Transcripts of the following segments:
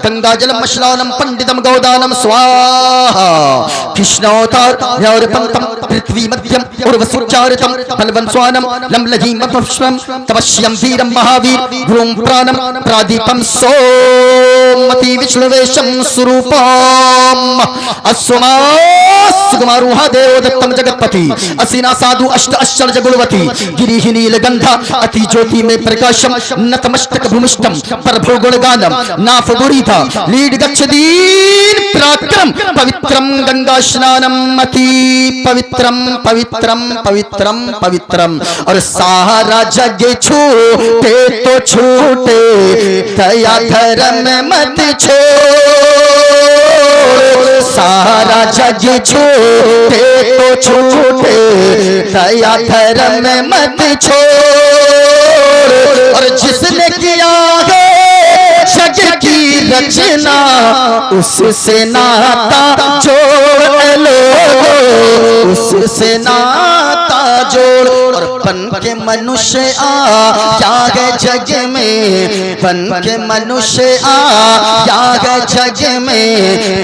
गंगा जलम मशलालम पंडितम गौदानम स्वाहा कृष्णोतार और पंतम पृथ्वी मध्यम और वसुचारितम बलवं स्वानम लमलहीम पुष्पम तपस्यम वीरम महावीर गुरुम प्राणम प्रादीपम सोमति विष्णुवेशम स्वरूपम अस्मा सुकुमारुहा देवदत्तम जगत्पति असीना साधु अष्ट आश्चर्य गुणवती गिरिहि नीलगंधा अति ज्योति में प्रकाशम नतमस्तक भूमिष्ठम प्रभु गुणगानम नाफ बुरीधा लीड गच्छदीन पराक्रम पवित्रम गंगा स्नानम अति पवित्रम पवित्रम पवित्रम पवित्रम और सारा जग छूटे तो छूटे दया धर्म मत छोड़ सारा जग छूटे तो छूटे दया धर्म मत छोड़ और जिसने किया है जग की रचना उससे नाता जोड़ लो उससे नाता जोड़ और बन के मनुष्य आया है जग में बन के मनुष्य आया है जग में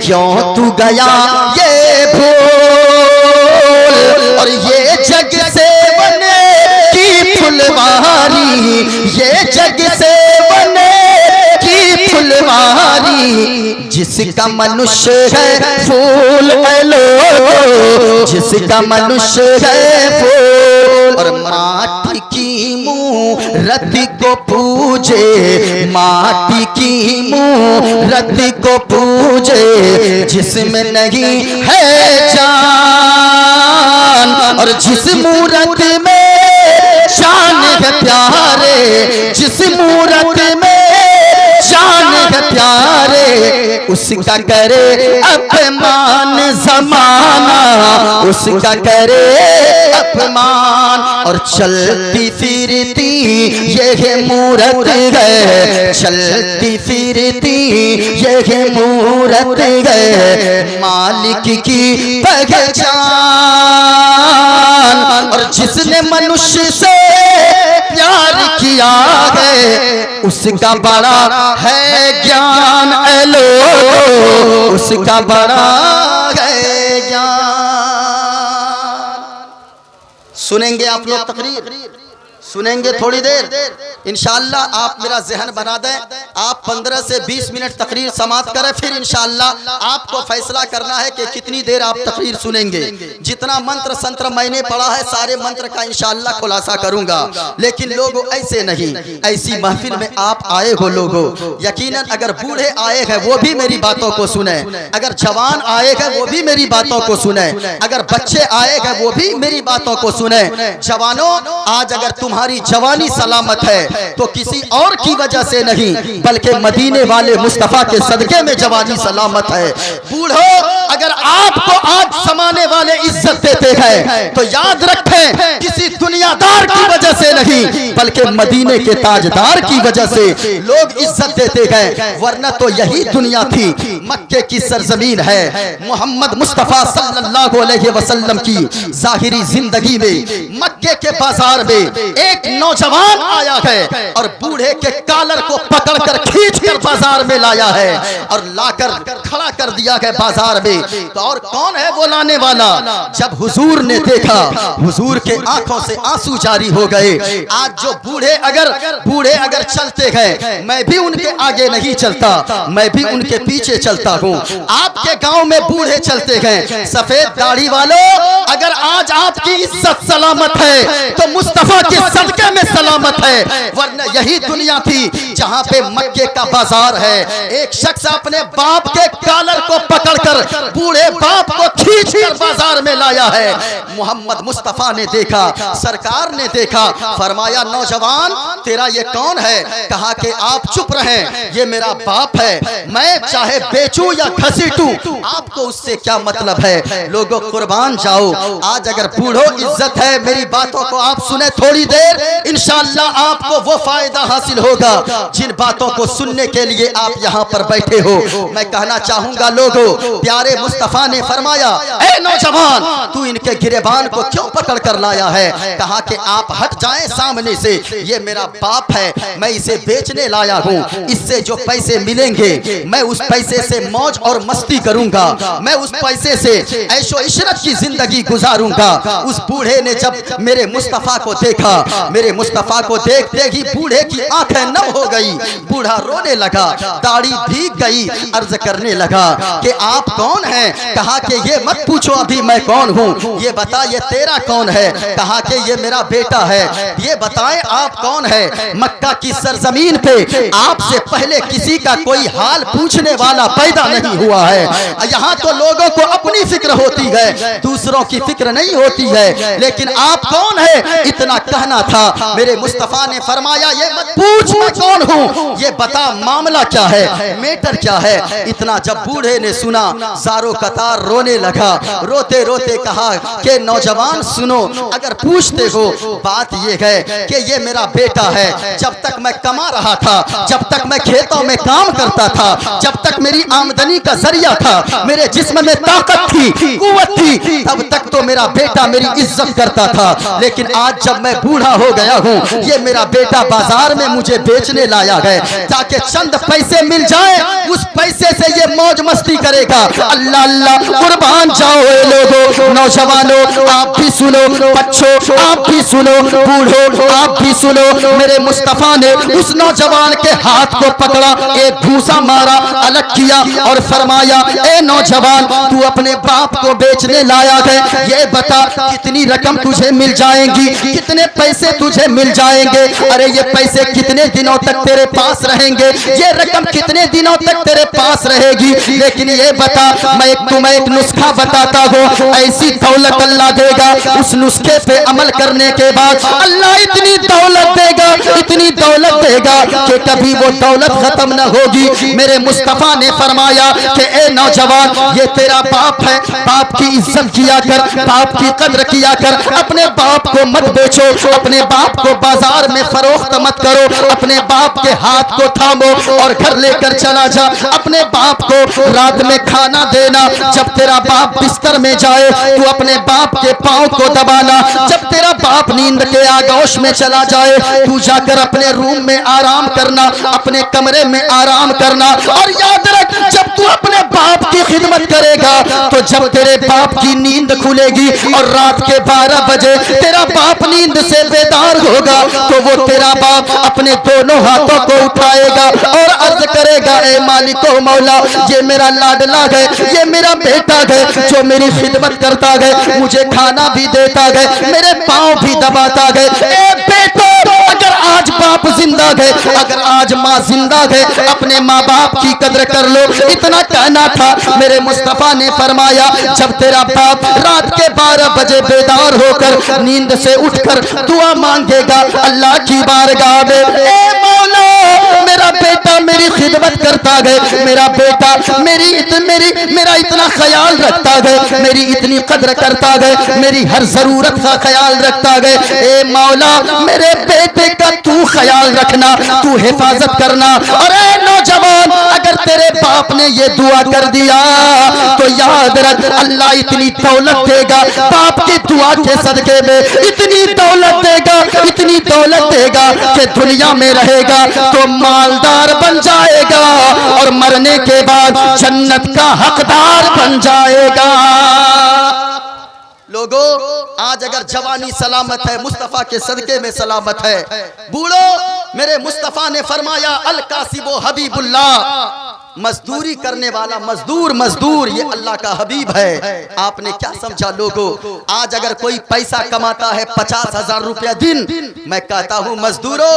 क्यों तू गया ये भूल और ये जग से बने की फुलवारी ये जग से बने की फुलवारी जिसका मनुष्य है फूल लो जिसका मनुष्य है फूल और माटी की मूरत को पूजे माटी की मूरत को पूजे जिसमें नहीं है जान और जिस मूरत में शान है प्यारे जिस मूरत में शान है प्यारे उसका करे अपमान जमाना उसका करे अपमान और चलती फिरती ये मूरत है चलती फिरती ये मूरत है मालिक की पहचान और जिसने मनुष्य से प्यार किया है उसका बड़ा है ज्ञान लो उसका बड़ा है ज्ञान। सुनेंगे आप लोग तकरीर सुनेंगे थोड़ी देर इंशाअल्लाह आप मेरा जहन बना दें आप 15 से 20 मिनट तकरीर समाप्त करें फिर इंशाअल्लाह आपको फैसला करना है कि कितनी देर आप तकरीर सुनेंगे जितना मंत्र संत्र मैंने पढ़ा है सारे मंत्र का इंशाअल्लाह खुलासा करूंगा लेकिन लोगों ऐसे नहीं ऐसी महफिल में आप आए हो लोगों यकीनन अगर बूढ़े आए हैं वो भी मेरी बातों को सुने अगर जवान आए हैं वो भी मेरी बातों को सुने अगर बच्चे आए हैं वो भी मेरी बातों को सुने जवानों आज अगर तुम्हारी जवानी सलामत है तो किसी और की वजह से नहीं बल्कि मदीने वाले मुस्तफा के सदके में जवानी सलामत है बूढ़ो अगर आपको आज समाने वाले इज्जत देते हैं तो याद रखें किसी दुनियादार की वजह से नहीं बल्कि मदीने के ताजदार की वजह से लोग इज्जत देते हैं वरना तो यही दुनिया थी मक्के की सरजमीन है मोहम्मद मुस्तफा सल्लल्लाहु अलैहि वसल्लम की जाहिरी जिंदगी में मक्के के बाजार में एक नौजवान आया है और बूढ़े के कॉलर को पकड़कर खींचकर बाजार में लाया है और लाकर खड़ा कर दिया है बाजार में तो और कौन है वो लाने वाला जब हुजूर ने देखा हुजूर के आंखों से आंसू जारी हो गए आज जो बूढ़े अगर चलते हैं मैं भी उनके आगे नहीं चलता मैं भी उनके पीछे चलता हूँ आपके गांव में बूढ़े चलते हैं सफेद दाढ़ी वालों अगर आज आपकी इज्जत सलामत है तो मुस्तफा के सदके में सलामत है वरना यही दुनिया थी जहाँ पे मक्के का बाजार है एक शख्स अपने बाप के कॉलर को पकड़कर बूढ़े बाप को खींचकर बाजार में लाया है मोहम्मद मुस्तफा ने देखा सरकार ने देखा फरमाया नौजवान तेरा ये कौन है कहा कि आप चुप रहें ये मेरा बाप है मैं चाहे बेचूं या घसीटूं आपको उससे क्या मतलब है लोगों कुर्बान जाओ आज अगर बूढ़ो इज्जत है मेरी बातों को आप सुने थोड़ी देर देर इंशाअल्लाह आपको वो फायदा हासिल होगा जिन बातों को सुनने के लिए आप यहाँ पर बैठे हो। मैं कहना चाहूंगा लोगों, प्यारे मुस्तफा ने फरमाया, ए नौजवान, तू इनके गिरेबान को क्यों पकड़ कर लाया है? कहा कि आप हट जाएं सामने से, ये मेरा बाप है, मैं इसे बेचने लाया हूँ। इससे जो पैसे मिलेंगे मैं उस पैसे से मौज और मस्ती करूंगा, मैं उस पैसे से ऐशो इशरत की जिंदगी गुजारूंगा। उस बूढ़े ने जब मेरे मुस्तफा को देखा, मेरे मुस्तफा को देखते ही बूढ़े की आंखें नम हो गई। बूढ़ा रोने लगा, दाढ़ी भीग गई, अर्ज करने लगा कि आप कौन हैं? कहा कि ये मत पूछो अभी मैं कौन हूँ, ये बता ये तेरा कौन है? कहा कि ये मेरा बेटा है। ये बताएं आप कौन है? मक्का की सरजमीन पे आपसे पहले किसी का कोई हाल पूछने वाला पैदा नहीं हुआ है। यहाँ तो लोगों को अपनी फिक्र होती है, दूसरों की फिक्र नहीं होती है। लेकिन आप कौन है? इतना कहना था। मेरे मुस्तफा ने फरमाया, ये मत पूछ मैं कौन हूँ, ये बता मामला क्या है, मैटर क्या है? इतना जब बूढ़े ने सुना, सारो कतार रोने लगा। रोते रोते कहा कि नौजवान सुनो, अगर पूछते हो बात ये है कि ये मेरा बेटा है। जब तक मैं कमा रहा था, जब तक मैं खेतों में काम करता था, जब तक मेरी आमदनी का जरिया था, मेरे जिस्म में ताकत थी, कुव्वत थी, तब तक तो मेरा बेटा मेरी इज्जत करता था। लेकिन आज जब मैं बूढ़ा हो गया हूँ, ये मेरा बेटा बाजार में मुझे बेचने लाया है ताकि चंद पैसे मिल जाए, उस पैसे से ये मौज मस्ती करेगा। अल्लाह अल्लाह, कुर्बान जाओ लोगों, नौजवानों आप भी सुनो, बच्चों आप भी सुनो, बूढ़ों आप भी सुनो। मेरे मुस्तफा ने उस नौजवान के हाथ को पकड़ा, एक घूसा मारा, अलग किया और फरमाया, ए नौजवान, तू अपने बाप को बेचने लाया है, ये बता कितनी रकम तुझे मिल जाएंगी, कितने पैसे तुझे मिल जाएंगे? अरे ये पैसे कितने दिनों तक तेरे पास रहेंगे, ये रकम कितने दिनों तक तेरे पास रहेगी? लेकिन ये बता, मैं तुम्हें एक नुस्खा बताता हूँ, ऐसी दौलत अल्लाह देगा, उस नुस्खे पे अमल करने के बाद अल्लाह इतनी दौलत देगा, इतनी दौलत देगा कि कभी वो दौलत खत्म न होगी। मेरे मुस्तफा ने फरमाया कि ए नौजवान, ये तेरा बाप है, बाप की इज्जत किया कर, बाप की कद्र किया कर, अपने बाप को मत बेचो, अपने बाप को बाजार में फरोख्त मत करो, अपने बाप के हाथ को थामो और घर लेकर चला जा। अपने बाप को रात में खाना देना, जब तेरा बाप बिस्तर में जाए तू अपने बाप के पांव को दबाना, जब तेरा बाप नींद के आगोश में चला जाए तू जाकर अपने रूम में आराम करना, अपने कमरे में आराम करना। और याद रख, जब तू अपने बाप की खिदमत करेगा तो जब तेरे बाप की नींद खुलेगी और रात के 12 बजे तेरा बाप नींद से बेदार होगा तो वो तेरा बाप अपने दोनों हाथों को उठाएगा और अर्ज करेगा, ए मालिको मौला, ये मेरा लाडला है, ये मेरा बेटा है जो मेरी खिदमत करता है, मुझे खाना भी देता है, मेरे पाँव भी दबाता है। ए बेटो, अगर आज बाप जिंदा है, अगर आज माँ जिंदा है, अपने माँ बाप की कद्र कर लो। इतना कहना था। मेरे मुस्तफा ने फरमाया, जब तेरा बाप रात के 12 बजे बेदार होकर नींद से उठकर दुआ मांगेगा अल्लाह की बारगाह में, ए मौला, मेरा बेटा मेरी खिदमत करता है, मेरा बेटा मेरा इतना ख्याल रखता है, मेरी इतनी कद्र करता है, मेरी हर जरूरत का ख्याल रखता है, ए मौला, मेरे बेटे का तू ख्याल रखना, तू हिफाजत करना। अरे नौजवान, अगर तेरे बाप ने ये दुआ कर दिया तो याद रख, अल्लाह इतनी दौलत देगा, बाप की दुआ के सदके में इतनी दौलत देगा, इतनी दौलत देगा कि दुनिया में रहेगा तो मालदार बन जाएगा और मरने के बाद जन्नत का हकदार बन जाएगा। लोगों, आज अगर जवानी सलामत है, मुस्तफा के सदके में सलामत है। बूढ़ो, मेरे मुस्तफा ने फरमाया, अल कासिबो हबीबुल्लाह, मजदूरी करने वाला मजदूर ये अल्लाह का हबीब है। आपने क्या समझा लोगों? आज अगर कोई पैसा कमाता है 50,000 रुपया दिन, मैं कहता हूँ मजदूरों,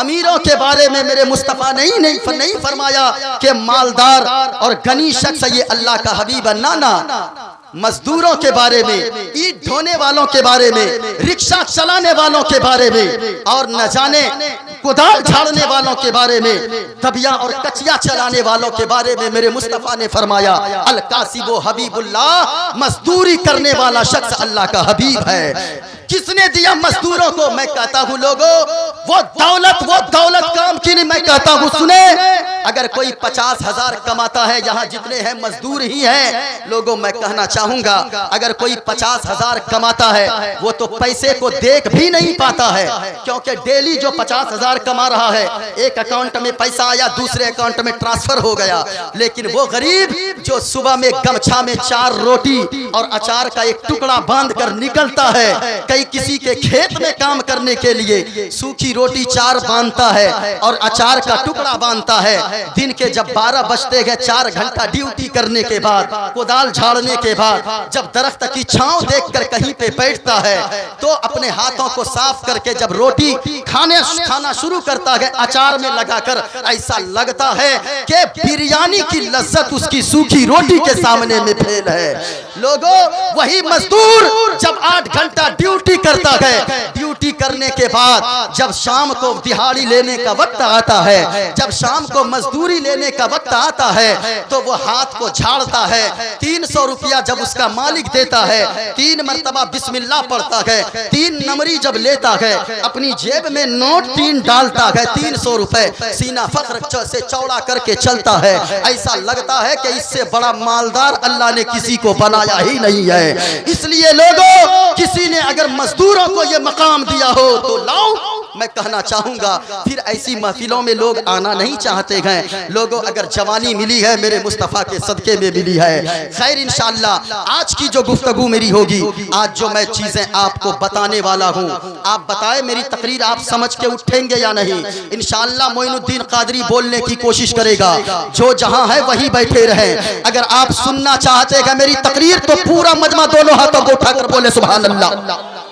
अमीरों के बारे में मेरे मुस्तफा नहीं फरमाया कि मालदार और गनी शख्स ये अल्लाह का हबीब है। ना, मजदूरों के बारे में, ईंट ढोने वालों के बारे में, रिक्शा चलाने वालों के बारे में, और न जाने कुदाल झाड़ने वालों के बारे में, दबिया और कचिया चलाने वालों के बारे में मेरे मुस्तफा ने फरमाया, अल कासिबो हबीबुल्लाह, मजदूरी करने वाला शख्स अल्लाह का हबीब है। किसने दिया मजदूरों को? मैं कहता हूँ लोगों, वो दौलत काम की नहीं। मैं कहता हूँ सुने, अगर कोई 50,000 कमाता है, यहाँ जितने हैं मजदूर ही हैं लोगों, मैं कहना चाहूंगा अगर कोई 50,000 कमाता है वो तो पैसे को देख भी नहीं पाता है, क्योंकि डेली जो 50,000 कमा रहा है, एक अकाउंट में पैसा आया, दूसरे अकाउंट में ट्रांसफर हो गया। लेकिन वो गरीब जो सुबह में गमछा में 4 रोटी और अचार का एक टुकड़ा बांध कर निकलता है, कई किसी के खेत में काम करने के लिए सूखी रोटी 4 बांधता है और अचार का टुकड़ा बांधता है। दिन के जब 12 बजते गए, 4 घंटा ड्यूटी करने के बाद, कोदाल झाड़ने के बाद, जब दरख्त की छांव देखकर कहीं पे बैठता है तो अपने हाथों को साफ करके जब रोटी खाना शुरू करता है अचार में लगाकर, ऐसा लगता है कि बिरयानी की लज्जत उसकी सूखी रोटी के सामने में फेल है। लोगों, वही मजदूर जब 8 घंटा ड्यूटी करता है, ड्यूटी करने के बाद जब शाम को दिहाड़ी लेने का वक्त आता है, जब शाम को मजदूरी लेने का वक्त आता है, तो वो हाथ को झाड़ता है। 300 रुपया जब उसका मालिक देता है, 3 मरतबा बिस्मिल्लाह पढ़ता है, 3 नंबरी जब लेता है, अपनी जेब में नोट 3 डालता है, 300 रुपए, सीना फख्र से चौड़ा करके चलता है। ऐसा लगता है कि इससे बड़ा मालदार अल्लाह ने किसी को बनाया ही नहीं है। इसलिए लोगों, किसी ने अगर मजदूरों को ये मकाम दिया हो तो लाओ। मैं कहना चाहूंगा फिर ऐसी महफिलों में लोग आना नहीं चाहते हैं। लोगों, अगर जवानी मिली है मेरे मुस्तफ़ा के सदके में मिली है। खैर इंशाअल्लाह आज की जो गुफ्तगू मेरी होगी, आज जो मैं चीजें आपको बताने वाला हूँ, आप बताएं मेरी तकरीर आप समझ के उठेंगे या नहीं। इंशाअल्लाह मोइनुद्दीन कादरी बोलने की कोशिश करेगा, जो जहां है वहीं बैठे रहे। अगर आप सुनना चाहते हैं मेरी तकरीर तो पूरा मजमा दोनों हाथों को उठाकर बोले सुभान अल्लाह।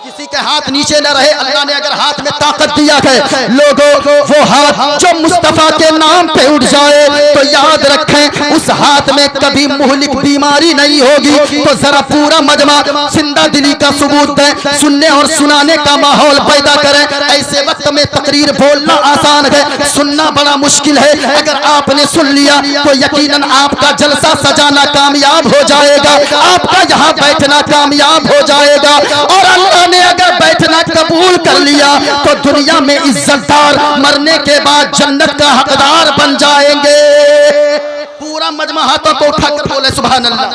किसी के हाथ नीचे न रहे। अल्लाह ने अगर हाथ में ताकत दिया है लोगों, वो हाथ जो मुस्तफा के नाम पे उठ जाए तो याद रखें उस हाथ में कभी मुहलिक बीमारी नहीं होगी। तो जरा पूरा मजमा जिंदा दिली का सबूत दें, सुनने और सुनाने का माहौल पैदा करें। ऐसे वक्त में तकरीर बोलना आसान है, सुनना बड़ा मुश्किल है। अगर आपने सुन लिया तो यकीनन आपका जलसा सजाना कामयाब हो जाएगा, आपका यहाँ बैठना कामयाब हो जाएगा। और अल्लाह ने अगर बैठना कबूल कर लिया तो दुनिया में इज्जतदार, मरने के बाद जन्नत का हकदार बन जाएंगे। पूरा मजमा हाथों को उठाकर बोले सुभान अल्लाह,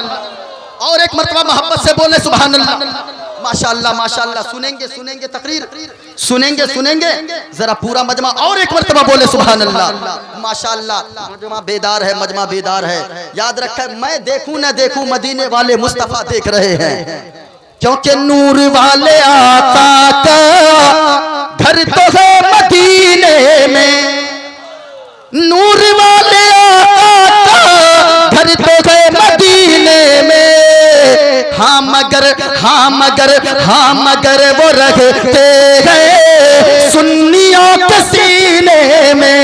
और एक मरतबा मोहब्बत से बोले सुभान अल्लाह। माशाअल्लाह माशाअल्लाह, सुनेंगे तकरीर, सुनेंगे जरा पूरा मजमा और एक मरतबा बोले सुभान अल्लाह। माशाअल्लाह, मजमा बेदार है, मजमा बेदार है। याद रखे, मैं देखूं न देखूं, मदीने वाले मुस्तफा देख रहे हैं, क्योंकि नूर वाले आका का घर तो है मदीने में, नूर वाले आका का घर तो है मदीने में। हाँ मगर वो रहते हैं सुन्नियों के सीने में।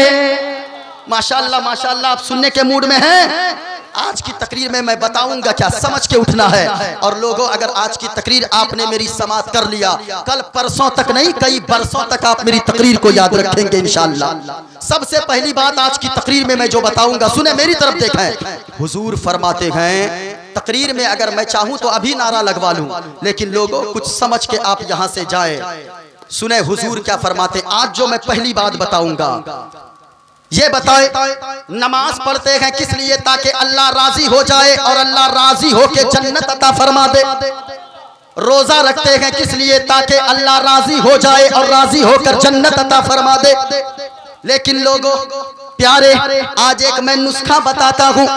माशाअल्लाह माशाअल्लाह, आप सुनने के मूड में हैं। आज की तकरीर में मैं बताऊंगा क्या, समझ के उठना है। और लोगों, अगर आज की तकरीर आपने मेरी समाप्त कर लिया, कल परसों तक नहीं कई बरसों तक आप मेरी तकरीर को याद रखेंगे इंशाअल्लाह। सबसे पहली बात आज की तकरीर में मैं जो बताऊंगा, सुने मेरी तरफ देखें। हुजूर फरमाते हैं, तकरीर में अगर मैं चाहूं तो अभी नारा लगवा लूं, लेकिन लोगों कुछ समझ के आप यहां से जाए। सुने हुजूर क्या फरमाते। आज जो मैं पहली बात बताऊंगा, ये बताए नमाज पढ़ते हैं किस लिए, ताकि अल्लाह राजी हो जाए और अल्लाह राजी होके जन्नत अता फरमा दे। रोजा रखते हैं किस लिए, ताकि अल्लाह राजी हो जाए और राजी होकर जन्नत अता फरमा दे। लेकिन लोगों प्यारे, आज एक मैं नुस्खा बताता हूँ,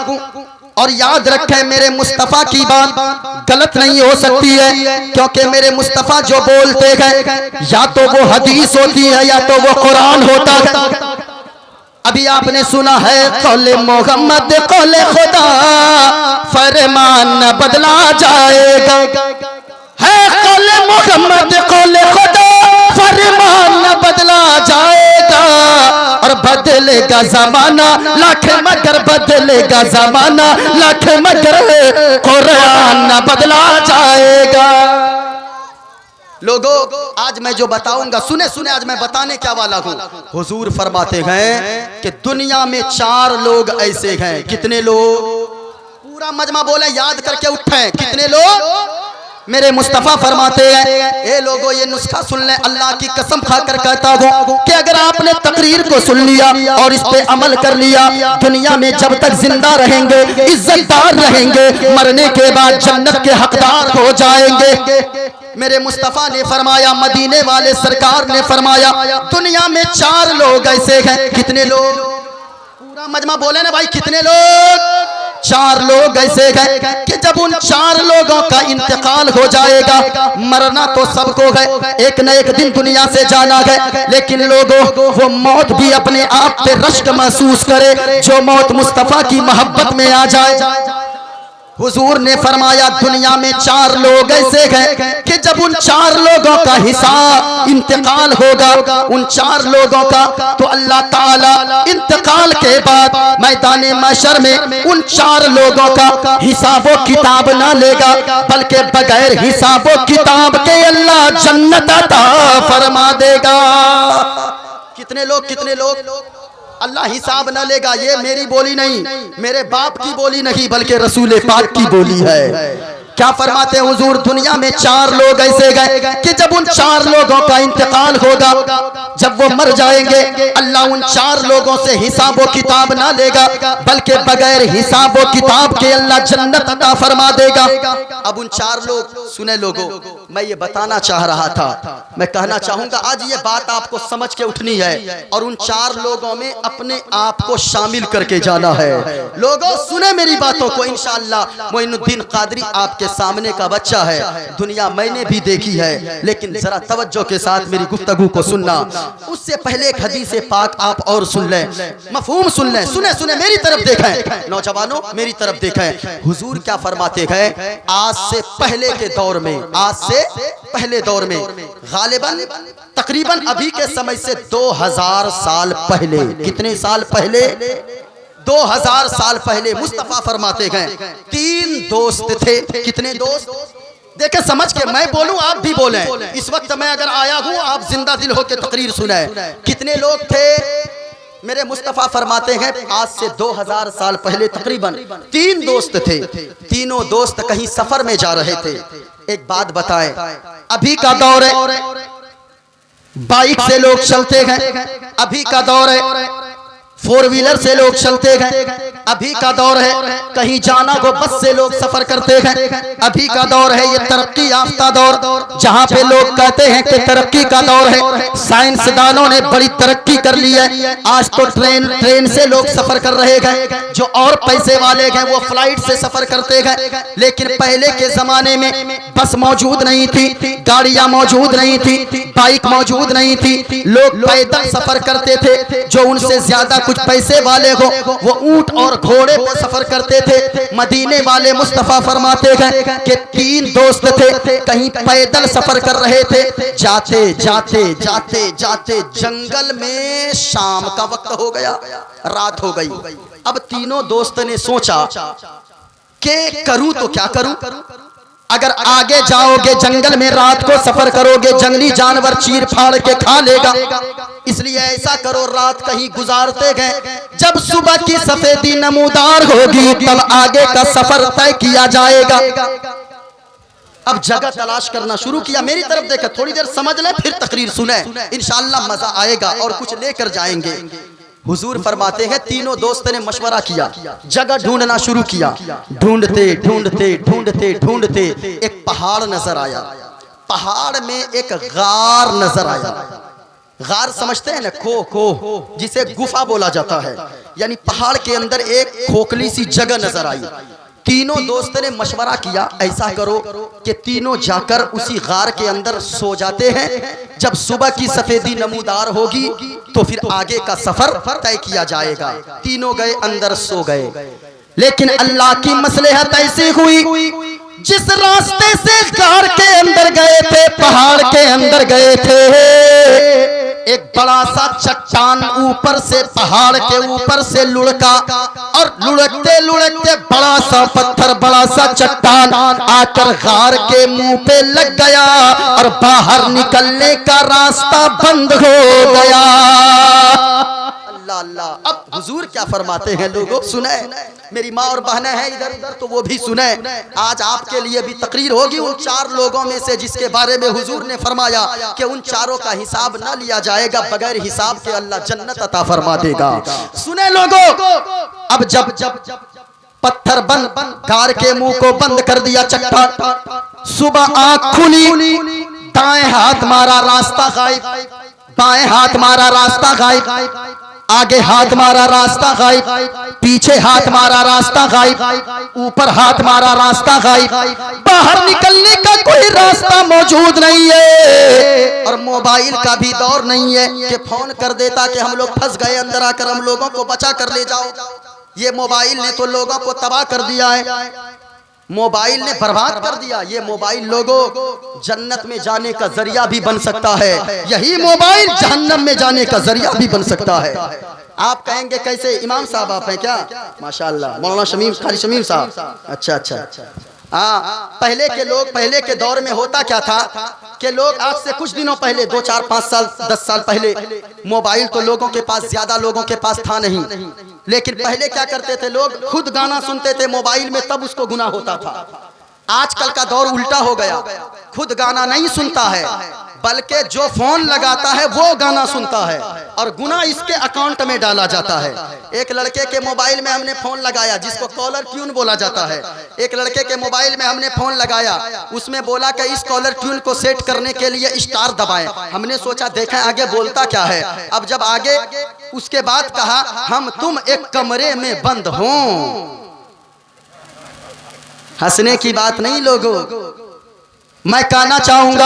और याद रखें मेरे मुस्तफा की बात गलत नहीं हो सकती है, क्योंकि मेरे मुस्तफा जो बोलते हैं या तो वो हदीस होती है या तो वो कुरान होता है। अभी आपने सुना है कौले मोहम्मद कौले खुदा, फरमान न बदला जाएगा। है कौले मोहम्मद कौले खुदा, फरमान न बदला जाएगा। और बदलेगा जमाना लाख मगर, बदलेगा जमाना लाख मगर, कुरान न बदला जाएगा। लोगों आज मैं जो बताऊंगा, सुने आज मैं बताने क्या वाला हूँ। हुजूर फरमाते हैं कि दुनिया में 4 लोग ऐसे हैं। कितने लोग? पूरा मजमा बोले, याद करके उठे। कितने लोग? मेरे मुस्तफ़ा फरमाते हैं, ए लोगों ये नुस्खा सुन लें, अल्लाह की कसम खाकर कहता हूँ कि अगर आपने तकरीर को सुन लिया और इस पे अमल कर लिया, दुनिया में जब तक जिंदा रहेंगे इज्जतदार रहेंगे, मरने के बाद जन्नत के हकदार हो जाएंगे। मेरे मुस्तफ़ा ने फरमाया, मदीने वाले सरकार ने फरमाया, दुनिया में 4 लोग ऐसे हैं। कितने लोग? पूरा मजमा बोले ना भाई, कितने लोग? 4 लोग ऐसे हैं कि जब उन 4 लोगों का इंतकाल हो जाएगा, मरना तो सबको है, एक न एक दिन दुनिया से जाना है, लेकिन लोगों वो मौत भी अपने आप पे रश्क महसूस करे जो मौत मुस्तफ़ा की मोहब्बत में आ जाए। हुजूर ने फरमाया, दुनिया में 4 लोग ऐसे हैं कि जब उन 4 लोगों का हिसाब इंतकाल होगा, उन 4 लोगों का, तो अल्लाह ताला इंतकाल के बाद मैदान महशर में उन 4 लोगों का हिसाबो किताब ना लेगा, बल्कि बगैर हिसाबो किताब के अल्लाह जन्नत अता फरमा देगा। कितने लोग? कितने लोग? अल्लाह हिसाब न लेगा। ये मेरी बोली नहीं, मेरे बाप की बोली नहीं, बल्कि रसूल पाक की बोली है। क्या फरमाते हैं हुजूर? दुनिया में 4 लोग ऐसे गए कि जब उन 4 लोगों का इंतकाल होगा, जब वो मर जाएंगे, अल्लाह उन 4 लोगों से हिसाबो किताब ना लेगा, बल्कि बगैर हिसाबो किताब के अल्लाह जन्नत अता फरमा देगा। अब उन 4 लोग, सुने लोगों, मैं ये बताना चाह रहा था, मैं कहना चाहूंगा आज ये बात आपको समझ के उठनी है और उन 4 लोगों में अपने आप को शामिल करके जाना है। लोगों सुने मेरी बातों को, इंशाअल्लाह मोइनुद्दीन कादरी आपके सामने का बच्चा है, दुनिया मैंने भी देखी है, लेकिन जरा तवज्जो के साथ मेरी गुफ्तगू को सुनना। उससे पहले एक हदीस पाक आप और सुन लें, मफहूम सुन लें। सुने सुने मेरी तरफ देखें, नौजवानों मेरी तरफ देखें। हुजूर क्या फरमाते हैं? आज से पहले के दौर में, आज से पहले दौर में, गालिबन तकरीबन अभी के समय से 2000 साल पहले, कितने साल पहले? 2000 साल पहले मुस्तफ़ा फरमाते हैं 3 दोस्त थे। कितने दोस्त? देखे समझ के मैं बोलूं आप भी बोलें। इस वक्त मैं अगर आया हूं, आप जिंदा दिल होकर तकरीर सुने। कितने लोग थे? मेरे मुस्तफ़ा फरमाते हैं आज से 2000 साल पहले तकरीबन 3 दोस्त थे। तीनों दोस्त कहीं सफर में जा रहे थे। एक बात बताएं, अभी का दौर है बाइक से लोग चलते हैं, अभी का दौर है 4 व्हीलर से लोग चलते हैं, अभी का दौर है कहीं जाना को बस से लोग सफर करते हैं, अभी का दौर है ये तरक्की याफ्ता दौर, जहां पे लोग कहते हैं कि तरक्की का दौर है, साइंसदानों ने बड़ी तरक्की कर ली है। आज तो ट्रेन से लोग सफर कर रहे हैं, जो और पैसे वाले हैं वो फ्लाइट से सफर करते हैं। लेकिन पहले के जमाने में बस मौजूद नहीं थी, गाड़ियां मौजूद नहीं थी, बाइक मौजूद नहीं थी, लोग पैदल सफर करते थे। जो उनसे ज्यादा कुछ पैसे वाले हो वो ऊंट और घोड़े पर सफर करते थे। मदीने वाले मुस्तफ़ा फरमाते हैं कि 3 दोस्त थे, कहीं पैदल सफर कर रहे थे। जाते जाते जाते जाते जंगल में शाम का वक्त हो गया, रात हो गई। अब तीनों दोस्त ने सोचा कि करूं तो क्या करूं, अगर आगे जाओगे जंगल में रात को सफर करोगे, जंगली जानवर चीर फाड़ के खा लेगा, इसलिए ऐसा करो रात कहीं गुजारते गए, जब सुबह की सफेदी नमूदार होगी तब आगे का सफर तय किया जाएगा। अब जगह तलाश करना शुरू किया। मेरी तरफ देखा, थोड़ी देर समझ ले फिर तकरीर सुने, इंशाअल्लाह मजा आएगा और कुछ लेकर जाएंगे। हुजूर फरमाते हैं तीनों दोस्तों ने मशवरा किया, जगह ढूंढना शुरू किया। ढूंढते ढूंढते ढूंढते ढूंढते एक पहाड़ नजर आया, पहाड़ में एक गार नजर आया। गार समझते हैं ना, खो जिसे गुफा बोला जाता है, यानी पहाड़ के अंदर एक खोखली सी जगह नजर आई। तीनों दोस्तों ने मशवरा किया, ऐसा करो कि तीनों जाकर उसी गार के अंदर सो जाते हैं, जब सुबह की सफेदी नमूदार होगी तो फिर आगे का सफर तय किया जाएगा। तीनों गए, अंदर सो गए। लेकिन अल्लाह की मसलहत ऐसी हुई, जिस रास्ते से गार के अंदर गए थे, पहाड़ के अंदर गए थे, एक बड़ा सा चट्टान ऊपर से, पहाड़ के ऊपर से लुढ़का और लुढ़कते लुढ़कते बड़ा सा पत्थर, बड़ा सा चट्टान आकर गार के मुंह पे लग गया और बाहर निकलने का रास्ता बंद हो गया। अल्लाह अल्लाह। अब हुजूर क्या फरमाते हैं लोगों, सुने, मेरी माँ और बहनें हैं इधर उधर तो वो भी सुने। आज आपके लिए भी तकरीर होगी उन 4 लोगों में से जिसके बारे में हुजूर ने फरमाया कि उन चारों का हिसाब ना लिया जाएगा, बगैर हिसाब के अल्लाह जन्नत अता फरमा देगा। सुने लोगों, अब जब पत्थर बंद गार के मुंह को बंद कर दिया चट्टान, सुबह आंख खुली, दाएं हाथ मारा रास्ता गायब, बाएं हाथ मारा रास्ता गायब, आगे हाथ मारा रास्ता गायब, पीछे हाथ मारा रास्ता गायब, ऊपर हाथ मारा रास्ता गायब, बाहर निकलने का कोई रास्ता मौजूद नहीं है। और मोबाइल का भी दौर नहीं है कि फोन कर देता कि हम लोग फंस गए, अंदर आकर हम लोगों को बचा कर ले जाओ। ये मोबाइल ने तो लोगों को तबाह कर दिया है, मोबाइल ने बर्बाद कर दिया। ये मोबाइल लोगों जन्नत में जाने का जरिया भी बन सकता है, यही मोबाइल जहन्नम में जाने का जरिया भी बन सकता है। आप कहेंगे कैसे? इमाम साहब आप हैं क्या? माशाअल्लाह, मौलाना शमीम, खाली शमीम साहब, अच्छा अच्छा। हाँ, पहले के दौर में होता क्या था कि लोग आज से कुछ दिनों पहले 2 4 5 साल 10 साल पहले मोबाइल तो लोगों के पास, ज्यादा लोगों के पास था नहीं, लेकिन पहले क्या करते थे लोग, खुद गाना सुनते थे मोबाइल में, तब उसको गुनाह होता था। आजकल का दौर उल्टा हो गया, खुद गाना नहीं सुनता है बल्कि जो फोन लगाता है वो गाना सुनता है और गुनाह इसके अकाउंट में डाला जाता है। एक लड़के के मोबाइल में हमने फोन लगाया जिसको कॉलर ट्यून बोला जाता है, एक लड़के के मोबाइल में हमने फोन लगाया, उसमें बोला कि इस कॉलर ट्यून को सेट करने के लिए स्टार दबाएं। हमने सोचा देखें आगे बोलता क्या है। अब जब आगे उसके बाद कहा हम तुम एक कमरे में बंद हों। हंसने की बात नहीं लोगों, मैं कहना चाहूंगा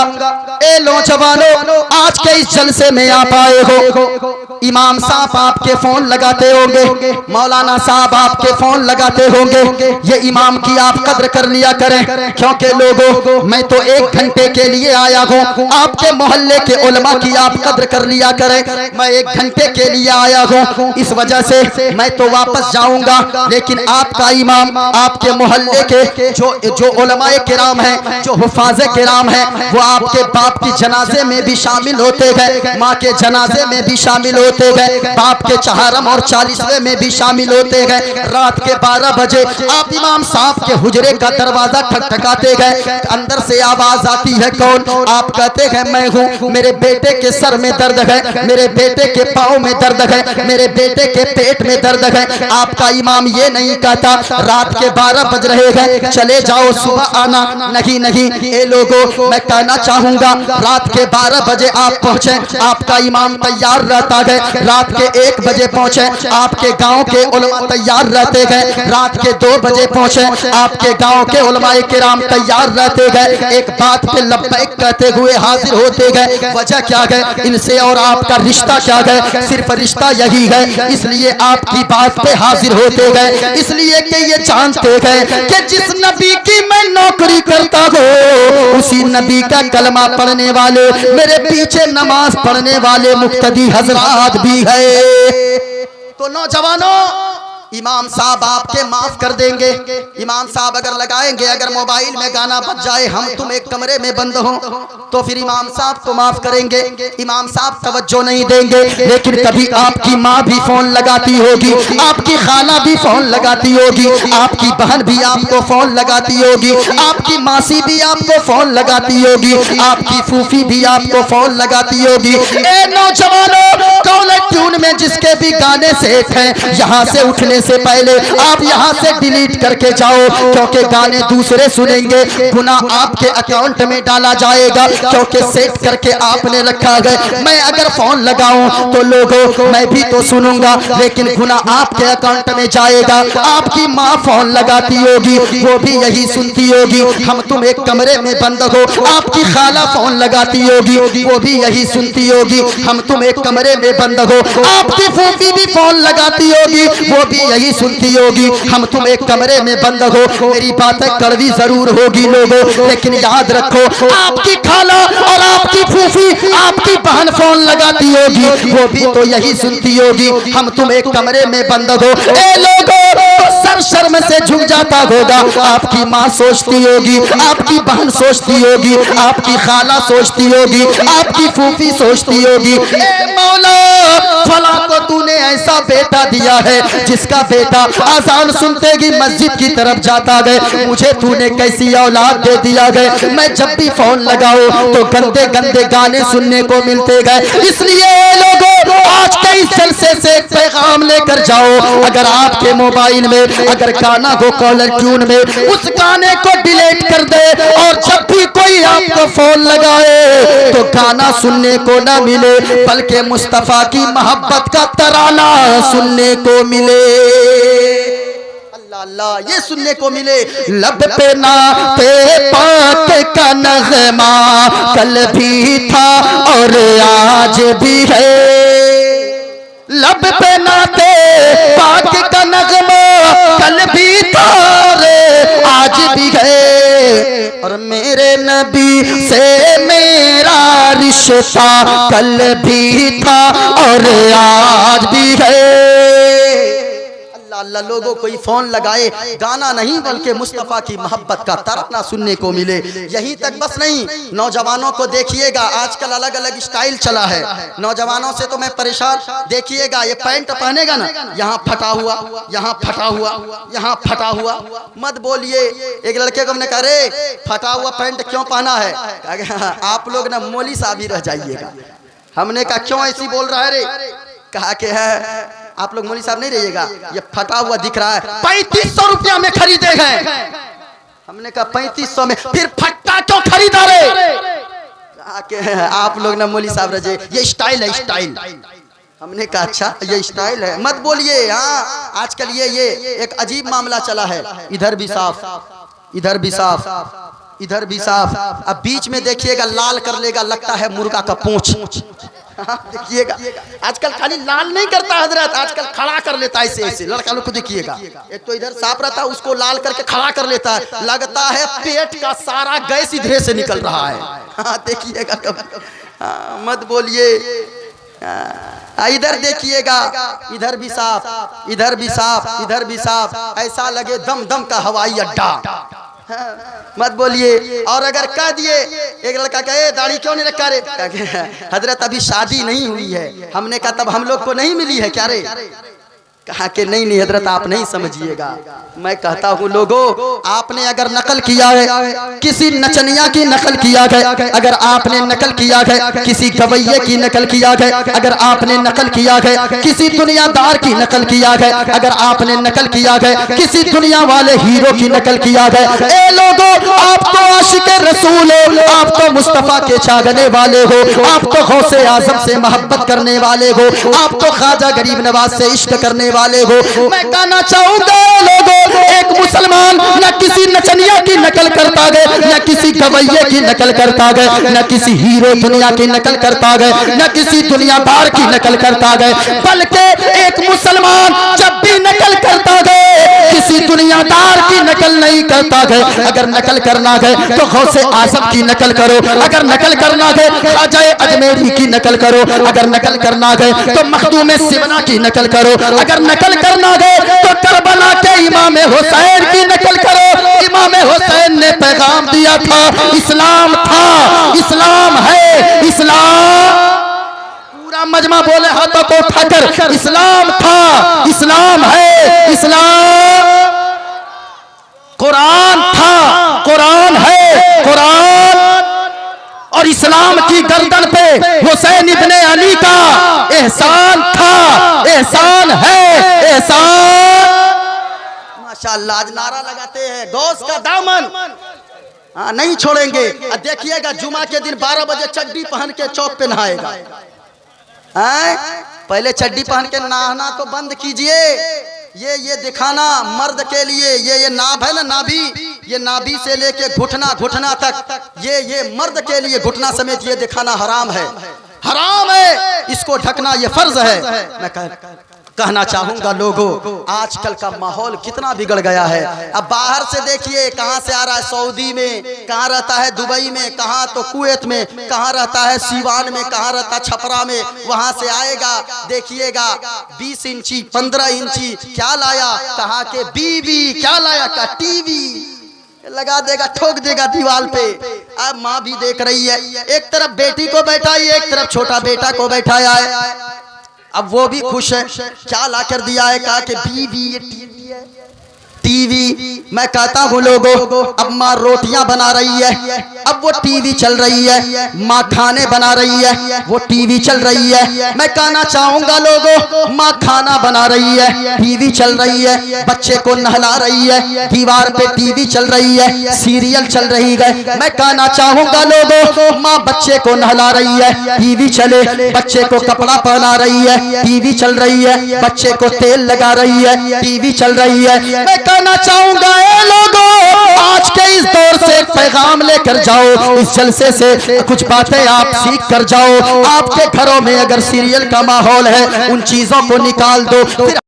ए नौजवानों, आज के इस जलसे में आप आए हो, इमाम साहब आपके फोन लगाते होंगे, मौलाना साहब आपके फोन लगाते होंगे, ये इमाम की आप कद्र कर लिया करें, क्योंकि लोगों मैं तो 1 घंटे के लिए आया हूँ। आपके मोहल्ले के उलमा की आप कद्र कर लिया करें, मैं 1 घंटे के लिए आया हूँ, इस वजह से मैं तो वापस जाऊंगा, लेकिन आपका इमाम, आपके मोहल्ले के जो उलमाए किराम हैं, जो हुफाज़े किराम है, वो आपके बाप की जनाजे में भी शामिल होते गए, माँ के जनाजे में भी शामिल होते गए, बाप के चहारम और 40वें में भी शामिल होते गए। रात के 12 बजे आप इमाम साहब के हुजरे का दरवाजा ठकठकाते गए, अंदर से आवाज आती है कौन? आप कहते हैं मैं हूँ, मेरे बेटे के सर में दर्द है, मेरे बेटे के पाँव में दर्द है, मेरे बेटे के पेट में दर्द है। आपका इमाम ये नहीं कहता रात के 12 बज रहे हैं चले जाओ सुबह आना, नहीं नहीं, ये लोगों मैं कहना चाहूंगा रात के 12 बजे आप पहुंचे, आपका इमाम तैयार रहता है, रात के 1 बजे पहुंचे, आपके गांव के उलमा तैयार रहते गए, रात के 2 बजे पहुंचे, आपके गांव के उलमाए किराम तैयार रहते गए, एक बात पे लब्बैक कहते हुए हाजिर होते गए। वजह क्या है? इनसे और आपका रिश्ता क्या है? सिर्फ रिश्ता यही है, इसलिए आपकी बात पे हाजिर होते गए, इसलिए कि ये जानते गए कि जिस नबी की मैं नौकरी करता हूँ उसी नबी का कलमा पढ़ने वाले, मेरे पीछे नमाज पढ़ने वाले मुक्तदी हजरात भी है। तो नौजवानों, इमाम साहब आपके माफ कर देंगे, इमाम साहब अगर लगाएंगे, अगर मोबाइल में गाना बज जाए हम तुम एक कमरे में बंद हो, तो फिर इमाम साहब को माफ करेंगे, इमाम साहब तवज्जो नहीं देंगे। लेकिन कभी आपकी माँ भी फोन लगाती होगी, आपकी खाला भी फोन लगाती होगी, आपकी बहन भी आपको फोन लगाती होगी, आपकी मासी भी आपको फोन लगाती होगी, आपकी फूफी भी आपको फोन लगाती होगी। ए नौजवानों, कॉलर ट्यून में जिसके भी गाने सेट हैं, यहाँ से उठने से पहले आप यहाँ से डिलीट करके जाओ, क्योंकि गाने दूसरे सुनेंगे, गुनाह आपके अकाउंट में डाला जाएगा, क्योंकि सेट करके आपने रखा है। मैं अगर फोन लगाऊं तो लोगों मैं भी तो सुनूंगा, लेकिन गुनाह आपके अकाउंट में जाएगा। आपकी माँ फोन लगाती होगी, वो भी यही सुनती होगी, हम तुम एक कमरे में बंद हो। आपकी खाला फोन लगाती होगी, वो भी यही सुनती होगी, हम तुम एक कमरे में बंद हो। आपकी फूफी भी फोन लगाती होगी, वो भी यही सुनती होगी, हम तुम एक कमरे में बंद हो। मेरी बातें कड़वी जरूर होगी लोगों, लेकिन याद रखो आपकी खाला और आपकी फूफी, आपकी बहन फोन लगाती होगी, वो भी तो यही सुनती होगी, हम तुम एक कमरे में बंद हो। ए लोगों, सर शर्म से झुक जाता होगा। आपकी माँ सोचती होगी, आपकी बहन सोचती होगी, आपकी खाला सोचती होगी, आपकी फूफी सोचती होगी, ए मौला फला को तूने ऐसा बेटा दिया है जिसका बेटा आजान सुनते ही मस्जिद की तरफ जाता गए। मुझे तूने कैसी औलाद दे दिया गए, मैं जब भी फोन लगाऊं तो गंदे गंदे गाने सुनने को मिलते गए। इसलिए लोगों, आज के इस जलसे से एक पैगाम लेकर जाओ, अगर आपके मोबाइल में अगर गाना को कॉलर ट्यून में उस गाने को डिलीट कर दे और जब भी कोई आपको फोन लगाए तो गाना सुनने को ना मिले बल्कि मुस्तफा की मोहब्बत का तराना सुनने को मिले। अल्लाह अल्लाह, ये सुनने को मिले। लब पे नाते पाक का नगमा कल भी था और आज भी है। लब पे नाते पाक का नगमा कल भी था रे आज भी है। और मेरे नबी से मेरा रिश्ता कल भी था और आज भी है। अल्लाह, लोगों कोई फोन लगाए, गाना नहीं बल्कि मुस्तफ़ा की मोहब्बत का तराना सुनने को मिले। यही तक बस नहीं, नौजवानों को देखिएगा, आजकल अलग अलग स्टाइल चला है। नौजवानों से तो मैं परेशान। देखिएगा, ये पैंट पहनेगा ना, यहाँ फटा हुआ, यहाँ फटा हुआ, यहाँ फटा हुआ। मत बोलिए। एक लड़के को हमने कहा, रे फटा हुआ पैंट क्यों पहना है? आप लोग ना मौली साहब ही रह जाइएगा। हमने कहा क्यों ऐसी बोल रहा है रे? कहा कि है आप लोग मौली साहब नहीं रहिएगा, ये फटा हुआ दिख रहा है, 3500 रुपया में खरीदे गए। हमने कहा 3500 में, फिर फट्टा क्यों खरीदा रे? कहा कि आप लोग ना मौली साहब रहे, ये स्टाइल है स्टाइल। हमने कहा अच्छा ये स्टाइल है, मत बोलिए। हाँ, आजकल ये एक अजीब मामला चला है, इधर भी साफ, इधर भी साफ, इधर भी साफ। अब बीच में देखिएगा लाल कर लेगा, लगता है मुर्गा का पूंछ। देखिएगा, आजकल खाली लाल नहीं करता हजरत, आजकल खड़ा कर लेता है ऐसे ऐसे। लड़का लोग को देखिएगा, एक तो इधर साफ रहता है, उसको लाल करके खड़ा कर लेता है, लगता है पेट का सारा गैस इधर से निकल रहा है। हाँ देखिएगा, हाँ मत बोलिए। इधर देखिएगा, इधर भी साफ, इधर भी साफ, इधर भी साफ, ऐसा लगे दम दम का हवाई अड्डा। मत बोलिए। और अगर कह दिए, एक लड़का कहे दाढ़ी क्यों नहीं रखा रे? हजरत अभी शादी नहीं हुई है। हमने कहा तब हम लोग को नहीं मिली है क्या रे? कहा कि नहीं नहीं हजरत आप नहीं समझिएगा। मैं कहता हूँ लोगों, आपने अगर नकल किया है किसी नचनिया की नकल किया है, अगर आपने नकल किया है किसी गवैये की नकल किया है, अगर आपने नकल किया है किसी दुनियादार की नकल किया है, अगर आपने नकल किया है किसी दुनिया वाले हीरो की नकल किया है, ए लोगों आप तो आशिक रसूल हो, आप तो मुस्तफा के चाहने वाले हो, आप तो गौसे आजम से मोहब्बत करने वाले हो, आप तो ख्वाजा गरीब नवाज से इश्क करने वाले हो। मैं कहना चाहूंगा लोगों, एक मुसलमान न किसी नचनिया की नकल करता गए, न किसी गवैये की नकल करता गए, न किसी हीरो दुनिया की नकल करता गए, न किसी दुनियादार की नकल करता गए, बल्कि एक मुसलमान जब भी नकल करता गए किसी दुनियादार की नकल नहीं करता गए। अगर नकल करना गए तो गौसे आजम की नकल करो, अगर नकल करना गए ख्वाजा अजमेरी की नकल करो, अगर नकल करना गए तो मखदूम सिमना की नकल करो, अगर नकल करना गए तो करबला के इमाम हुसैन की नकल करो। इमाम हुसैन ने पैगाम दिया था, इस्लाम था, इस्लाम है, इस्लाम। पूरा मजमा बोले हाथों को उठाकर, इस्लाम था, इस्लाम है, इस्लाम। कुरान था, कुरान है, कुरान। और इस्लाम की गर्दन पे हुसैन इब्ने अली का एहसान था, एहसान है, एहसान। माशाअल्लाह, आज नारा लगाते हैं गौस का दामन हाँ नहीं छोड़ेंगे। देखिएगा जुमा के दिन 12 बजे चड्डी पहन के चौक पे नहाएगा। पहले चड्डी पहन के नहाना को बंद कीजिए। ये दिखाना मर्द के लिए, ये नाभ है ना, नाभि, ये नाभि से लेके घुटना, घुटना तक, ये मर्द के लिए घुटना समेत ये दिखाना हराम है, हराम है। इसको ढकना ये फर्ज है। मैं कहना चाहूंगा लोगों, आजकल का माहौल कितना बिगड़ गया है। अब बाहर से देखिए कहां से आ रहा है, सऊदी में, कहां रहता है दुबई में, कहां तो कुवैत में, कहां रहता है सीवान में, कहां रहता है छपरा में, वहां से आएगा। देखिएगा 20 इंची 15 इंची क्या लाया, कहा के बीवी क्या लाया, का टीवी लगा देगा, ठोक देगा दीवार पे। अब माँ भी देख रही है, एक तरफ बेटी को बैठाई, एक तरफ छोटा बेटा को बैठाया है। अब वो भी खुश है, क्या ला कर दिया है? कहा कि बीवी ये टीवी है, टीवी। मैं कहता हूँ लोगों, अब माँ रोटियां बना रही है, अब वो टीवी चल रही है, माँ खाने बना रही है, वो टीवी चल रही है। मैं कहना चाहूंगा लोगों, माँ खाना बना रही है, टीवी चल रही है, बच्चे को नहला रही है, दीवार पे टीवी चल रही है, सीरियल चल रही है। मैं कहना चाहूंगा लोगों, माँ बच्चे को नहला रही है, टीवी चले, बच्चे को कपड़ा पहना रही है, टीवी चल रही है, बच्चे को तेल लगा रही है, टीवी चल रही है। मैं कहना चाहूंगा ए लोगों, आज के इस दौर से एक पैगाम लेकर जाओ, इस जलसे से कुछ बातें आप सीख कर जाओ। आपके घरों में अगर सीरियल का माहौल है, उन चीजों को निकाल दो। फिर